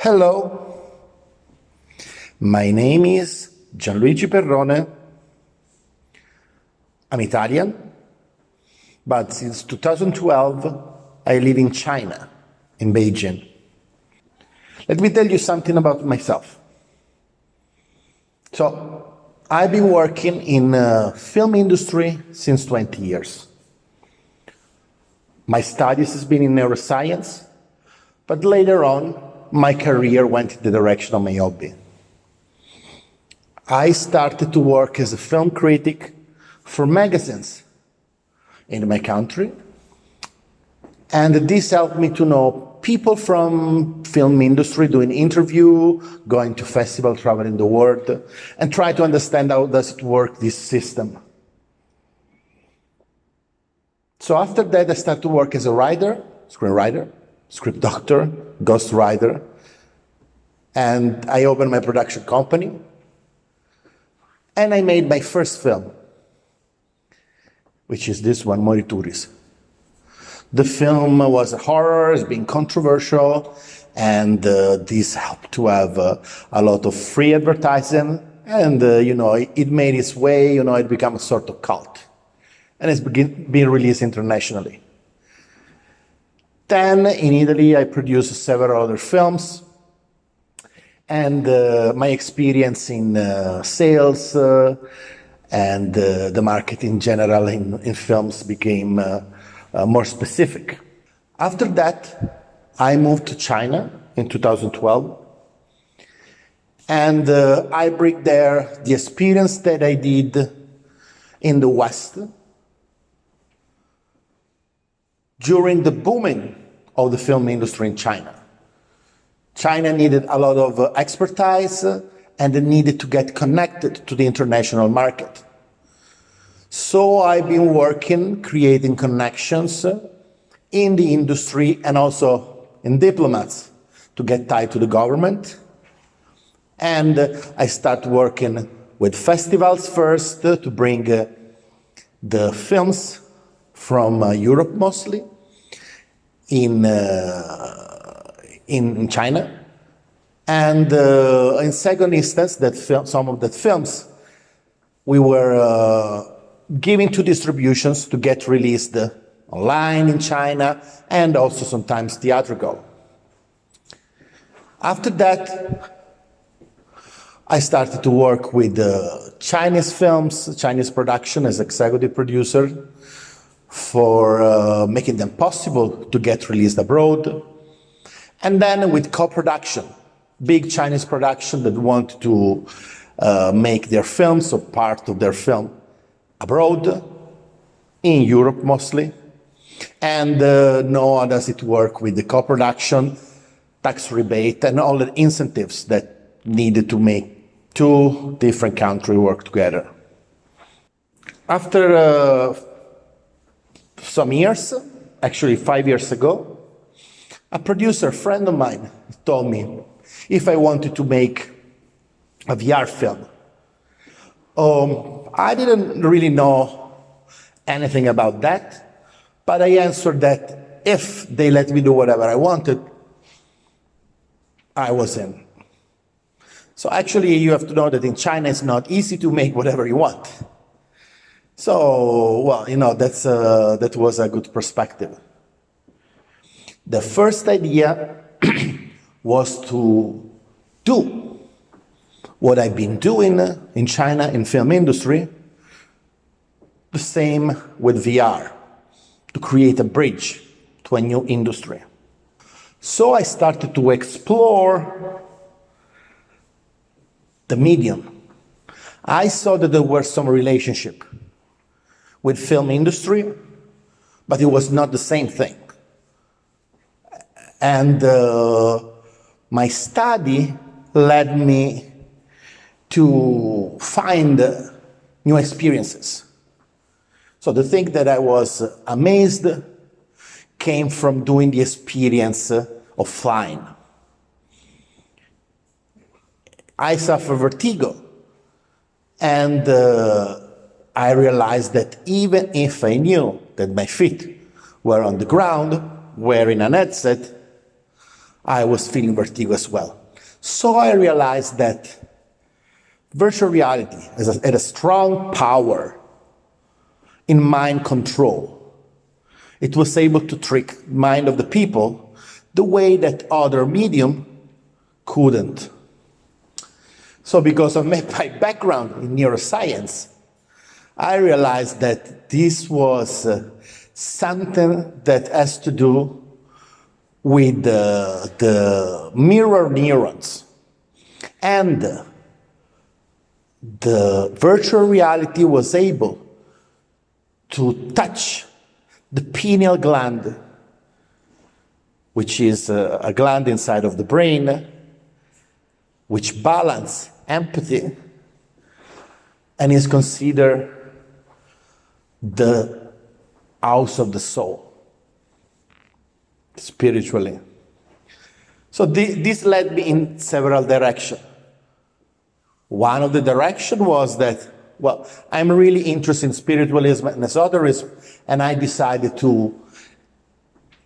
Hello, my name is Gianluigi Perrone. I'm Italian, but since 2012 I live in China, in Beijing. Let me tell you something about myself. So, I've been working in the film industry since 20 years. My studies has been in neuroscience, but later on, my career went in the direction of my hobby. I started to work as a film critic for magazines in my country, and this helped me to know people from film industry, doing interview, going to festival, traveling the world, and try to understand how does it work, this system. So after that, I started to work as a writer, screenwriter, script doctor, ghost writer, and I opened my production company, and I made my first film, which is this one, Morituris. The film was a horror, it's been controversial, and this helped to have a lot of free advertising, and it made its way, it became a sort of cult, and it's been released internationally. Then in Italy, I produced several other films, and my experience in sales and the market in general in films became more specific. After that, I moved to China in 2012, and I bring there the experience that I did in the West during the booming of the film industry in China. China needed a lot of expertise, and they needed to get connected to the international market. So I've been working, creating connections in the industry and also in diplomats to get tied to the government. And I start working with festivals first to bring the films from Europe mostly in China, and in second instance, some of the films we were giving to distributions to get released online in China and also sometimes theatrical. After that, I started to work with Chinese films, Chinese production as executive producer for making them possible to get released abroad. And then with co-production, big Chinese production that want to make their films or part of their film abroad, in Europe mostly. And know how does it work with the co-production, tax rebate, and all the incentives that needed to make two different countries work together. After some years, actually 5 years ago, a producer friend of mine told me if I wanted to make a VR film. I didn't really know anything about that, but I answered that if they let me do whatever I wanted, I was in. So actually, you have to know that in China, it's not easy to make whatever you want. So, well, that was a good perspective. The first idea was to do what I've been doing in China in film industry, the same with VR, to create a bridge to a new industry. So I started to explore the medium. I saw that there was some relationship with film industry, but it was not the same thing. And my study led me to find new experiences. So the thing that I was amazed came from doing the experience of flying. I suffer vertigo, and I realized that even if I knew that my feet were on the ground, wearing a headset, I was feeling vertigo as well. So I realized that virtual reality had a strong power in mind control. It was able to trick the mind of the people the way that other medium couldn't. So because of my background in neuroscience, I realized that this was something that has to do with the mirror neurons. And the virtual reality was able to touch the pineal gland, which is a gland inside of the brain, which balance empathy and is considered the house of the soul, spiritually. So this led me in several directions. One of the directions was that, well, I'm really interested in spiritualism and esotericism, and I decided to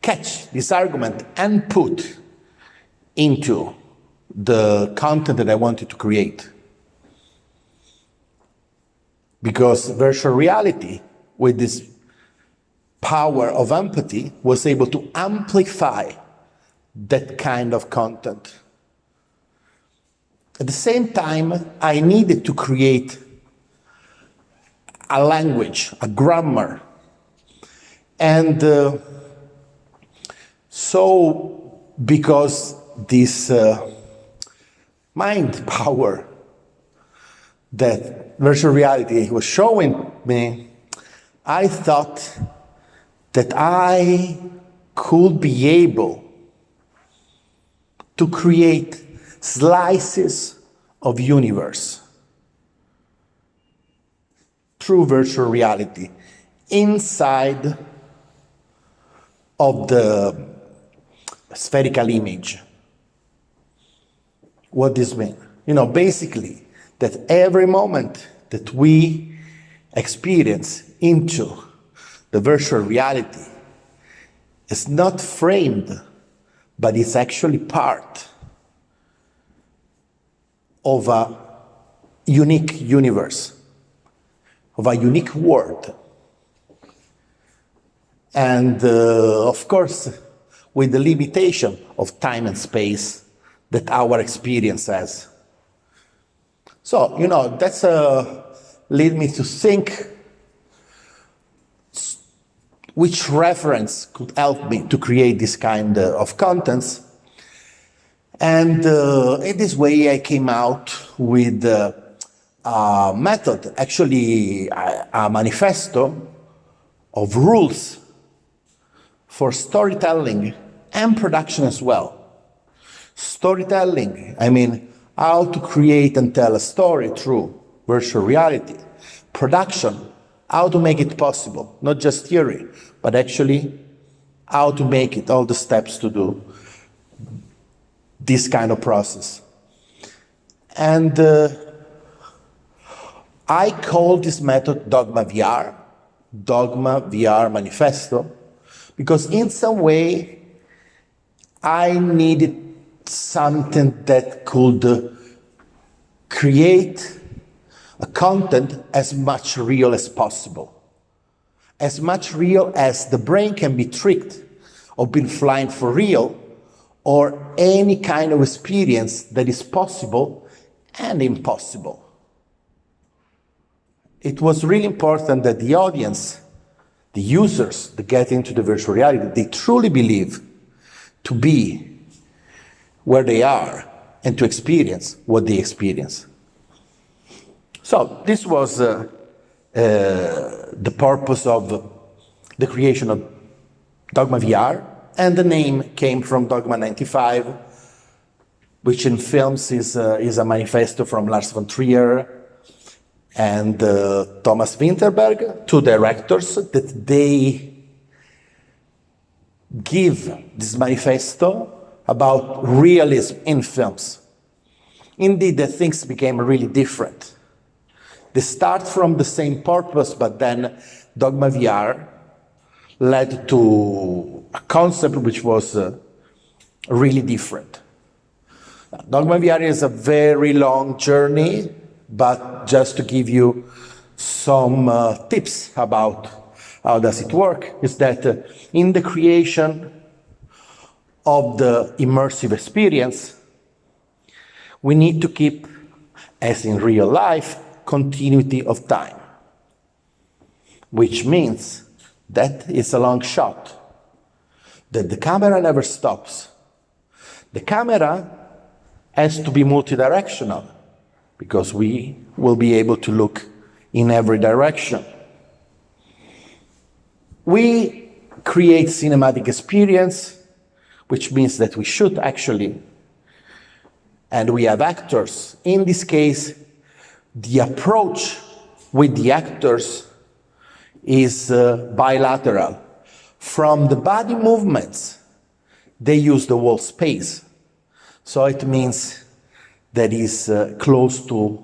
catch this argument and put into the content that I wanted to create. Because virtual reality, with this power of empathy, was able to amplify that kind of content. At the same time, I needed to create a language, a grammar. And so, because this mind power that virtual reality was showing me, I thought that I could be able to create slices of universe through virtual reality inside of the spherical image. What this means? Basically, that every moment that we experience into the virtual reality is not framed, but it's actually part of a unique universe, of a unique world. And of course, with the limitation of time and space that our experience has. So, that's led me to think which reference could help me to create this kind of contents. And in this way, I came out with a method, actually a manifesto of rules for storytelling and production as well. Storytelling, how to create and tell a story through virtual reality. Production, how to make it possible, not just theory, but actually how to make it, all the steps to do this kind of process. And I call this method Dogma VR Manifesto, because in some way I needed something that could create a content as much real as possible. As much real as the brain can be tricked or been flying for real, or any kind of experience that is possible and impossible. It was really important that the audience, the users that get into the virtual reality, they truly believe to be where they are and to experience what they experience. So this was the purpose of the creation of Dogma VR, and the name came from Dogma 95, which in films is a manifesto from Lars von Trier and Thomas Winterberg, two directors, that they give this manifesto about realism in films. Indeed, the things became really different. They start from the same purpose, but then Dogma VR led to a concept which was really different. Dogma VR is a very long journey, but just to give you some tips about how does it work, is that in the creation of the immersive experience, we need to keep, as in real life, continuity of time, which means that it's a long shot, that the camera never stops. The camera has to be multidirectional, because we will be able to look in every direction. We create cinematic experience, which means that we shoot actually, and we have actors. In this case, the approach with the actors is bilateral. From the body movements, they use the wall space. So it means that is close to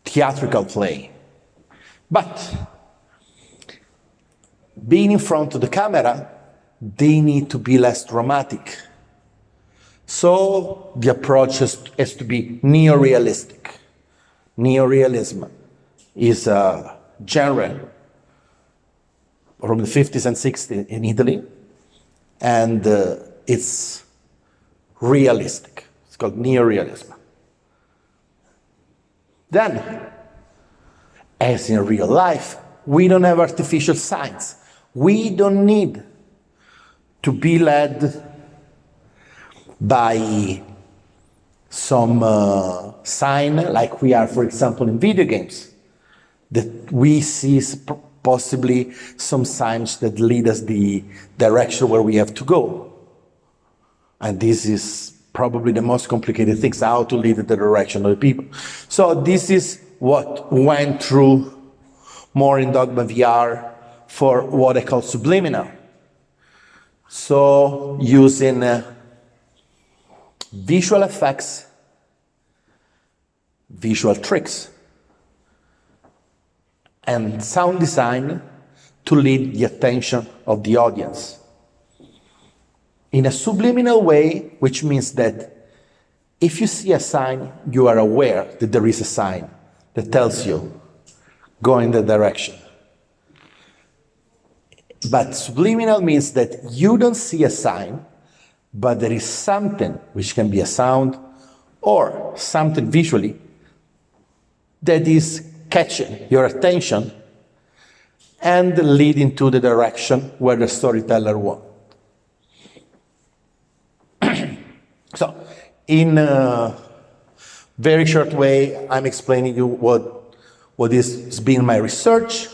theatrical play. But being in front of the camera, they need to be less dramatic. So the approach has to be neorealistic. Neorealism is a genre from the 50s and 60s in Italy, and it's realistic. It's called neorealism. Then, as in real life, we don't have artificial signs. We don't need to be led by some sign, like we are, for example, in video games, that we see possibly some signs that lead us the direction where we have to go. And this is probably the most complicated things, how to lead the direction of the people. So this is what went through more in Dogma VR for what I call subliminal. So using visual effects, visual tricks, and sound design to lead the attention of the audience. In a subliminal way, which means that if you see a sign, you are aware that there is a sign that tells you, go in that direction. But subliminal means that you don't see a sign, but there is something, which can be a sound or something visually, that is catching your attention and leading to the direction where the storyteller wants. So, in a very short way, I'm explaining you what has been my research.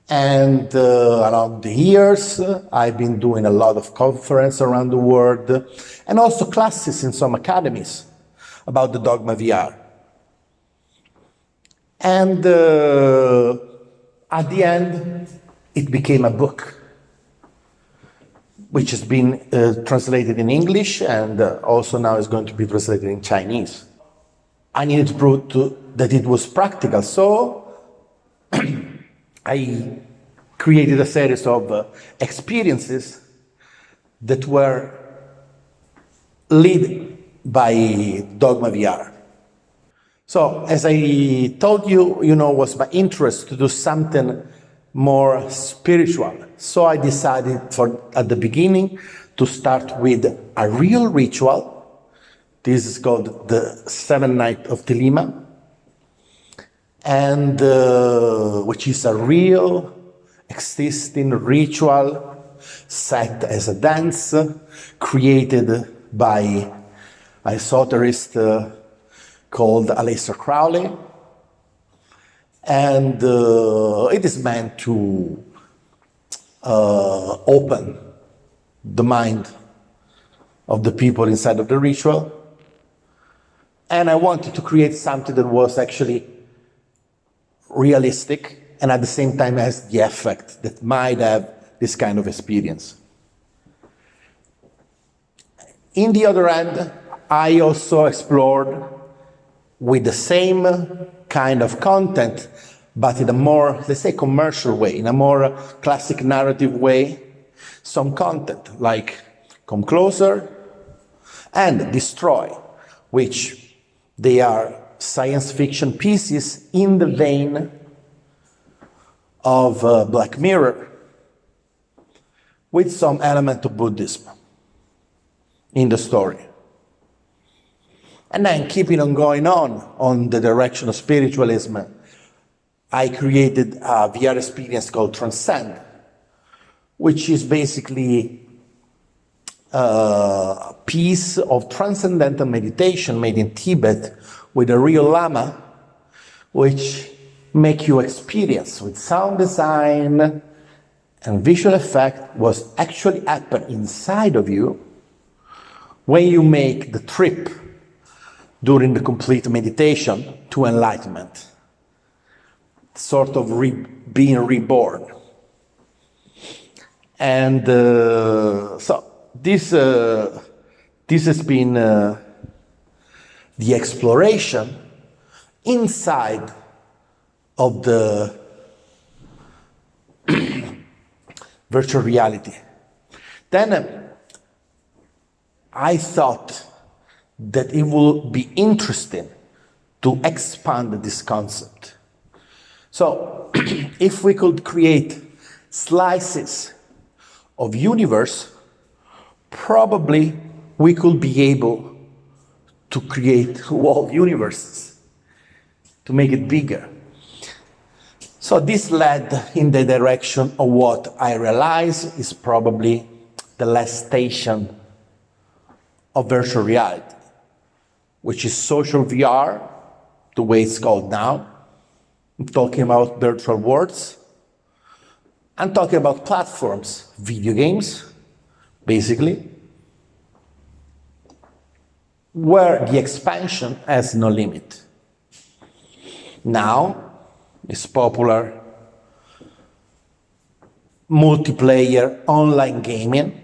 And along the years, I've been doing a lot of conferences around the world, and also classes in some academies about the Dogma VR. And at the end, it became a book, which has been translated in English, and also now is going to be translated in Chinese. I needed to prove that it was practical, so I created a series of experiences that were led by Dogma VR. So, as I told you, was my interest to do something more spiritual. So I decided at the beginning to start with a real ritual. This is called the 7th Night of Thelema, and which is a real existing ritual set as a dance created by a esoterist called Aleister Crowley, and it is meant to open the mind of the people inside of the ritual. And I wanted to create something that was actually realistic and at the same time has the effect that might have this kind of experience. In the other end, I also explored with the same kind of content, but in a more, let's say, commercial way, in a more classic narrative way, some content like come closer, and destroy, which they are science fiction pieces in the vein of Black Mirror, with some element of Buddhism in the story. And then keeping on going on the direction of spiritualism, I created a VR experience called Transcend, which is basically a piece of transcendental meditation made in Tibet with a real Lama, which make you experience with sound design and visual effect what actually happen inside of you when you make the trip during the complete meditation to enlightenment, sort of being reborn. And so this has been the exploration inside of the virtual reality. Then I thought that it would be interesting to expand this concept. So if we could create slices of universe, probably we could be able to create whole universes, to make it bigger. So this led in the direction of what I realize is probably the last station of virtual reality, which is social VR, the way it's called now. I'm talking about virtual worlds. I'm talking about platforms, video games, basically, where the expansion has no limit. Now, it's popular multiplayer online gaming,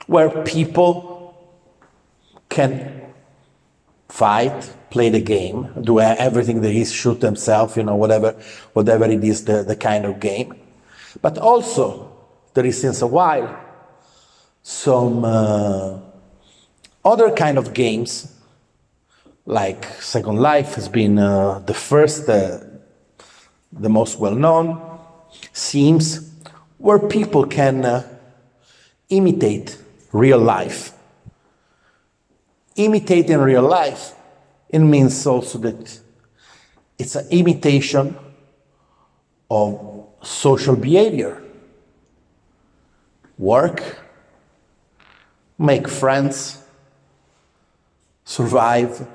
where people can fight, play the game, do everything there is, shoot themselves, whatever it is, the kind of game. But also, there is since a while some other kind of games, like Second Life has been the first, the most well-known, Sims, where people can imitate real life. Imitating real life, it means also that it's an imitation of social behavior. Work, make friends, survive,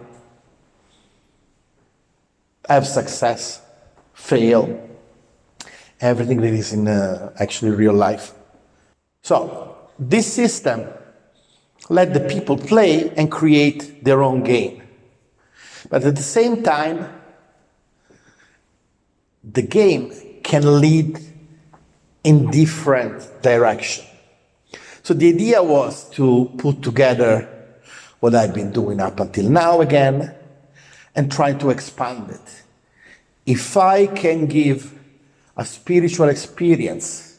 have success, fail, everything that is in actually real life. So this system let the people play and create their own game. But at the same time, the game can lead in different directions. So the idea was to put together what I've been doing up until now again and try to expand it. If I can give a spiritual experience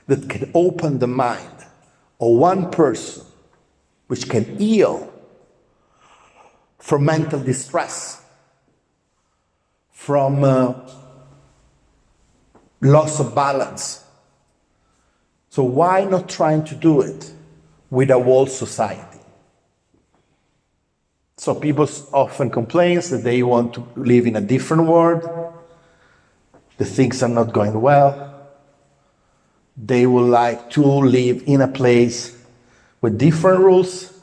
that can open the mind of one person, which can heal from mental distress, from loss of balance. So why not trying to do it with a whole society? So people often complain that they want to live in a different world, the things are not going well. They would like to live in a place with different rules.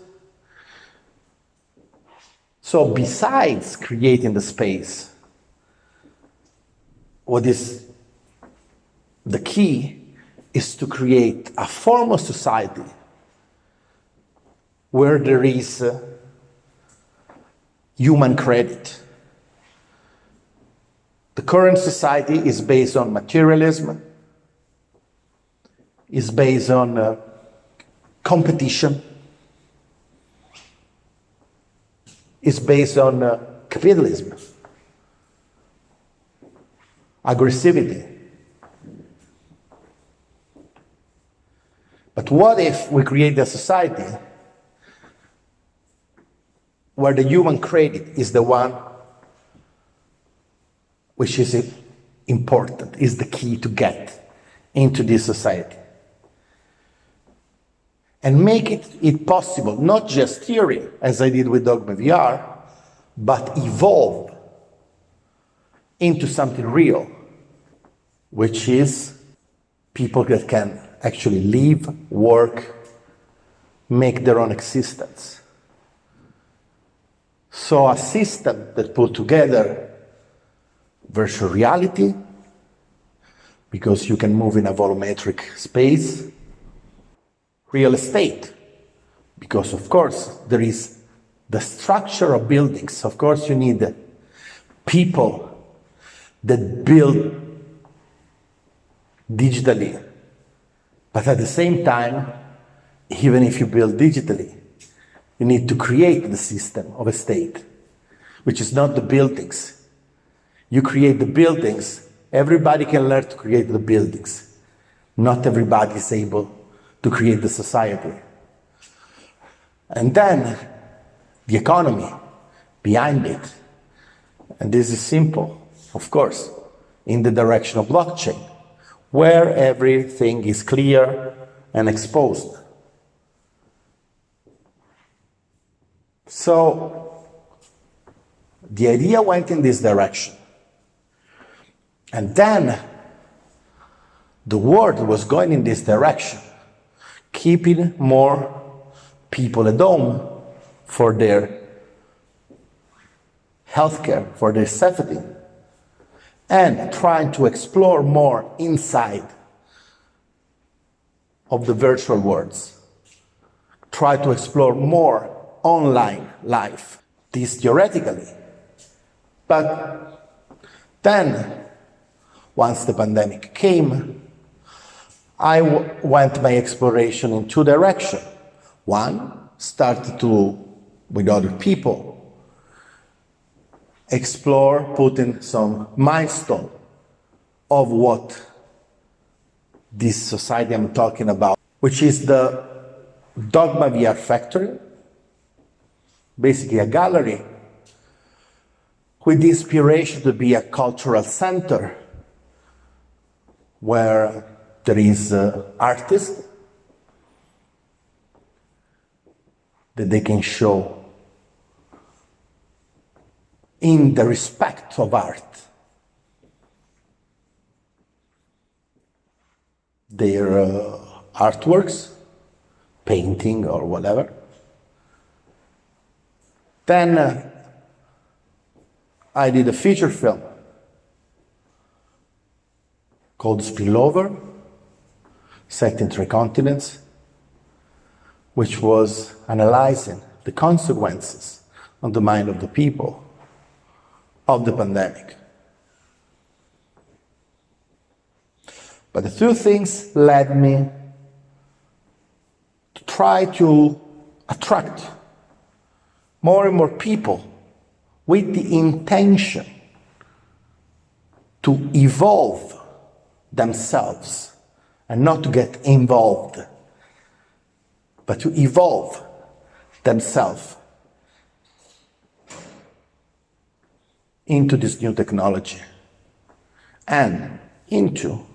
So besides creating the space, what is the key is to create a form of society where there is human credit. The current society is based on materialism, is based on competition, is based on capitalism, aggressivity. But But what if we create a society where the human credit is the one which is important, is the key to get into this society? And make it possible, not just theory, as I did with Dogma VR, but evolve into something real, which is people that can actually live, work, make their own existence. So a system that put together virtual reality, because you can move in a volumetric space, real estate, because of course there is the structure of buildings. Of course you need people that build digitally, but at the same time, even if you build digitally, you need to create the system of a state, which is not the buildings. You create the buildings, everybody can learn to create the buildings. Not everybody is able to create the society. And then the economy behind it. And this is simple, of course, in the direction of blockchain, where everything is clear and exposed. So the idea went in this direction. And then the world was going in this direction, keeping more people at home for their healthcare, for their safety, and trying to explore more inside of the virtual worlds. Try to explore more online life, this theoretically. But then, once the pandemic came, I went my exploration in two directions. One, started to, with other people, explore, putting some milestone of what this society I'm talking about, which is the Dogma VR Factory, basically a gallery with the inspiration to be a cultural center where there is artists that they can show in the respect of art their artworks, painting or whatever. Then I did a feature film called Spillover, set in 3 continents, which was analyzing the consequences on the mind of the people of the pandemic. But the two things led me to try to attract more and more people with the intention to evolve themselves and not to get involved, but to evolve themselves into this new technology and into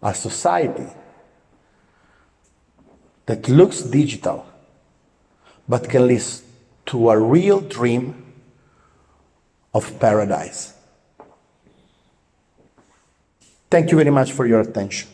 a society that looks digital but can lead to a real dream of paradise. Thank you very much for your attention.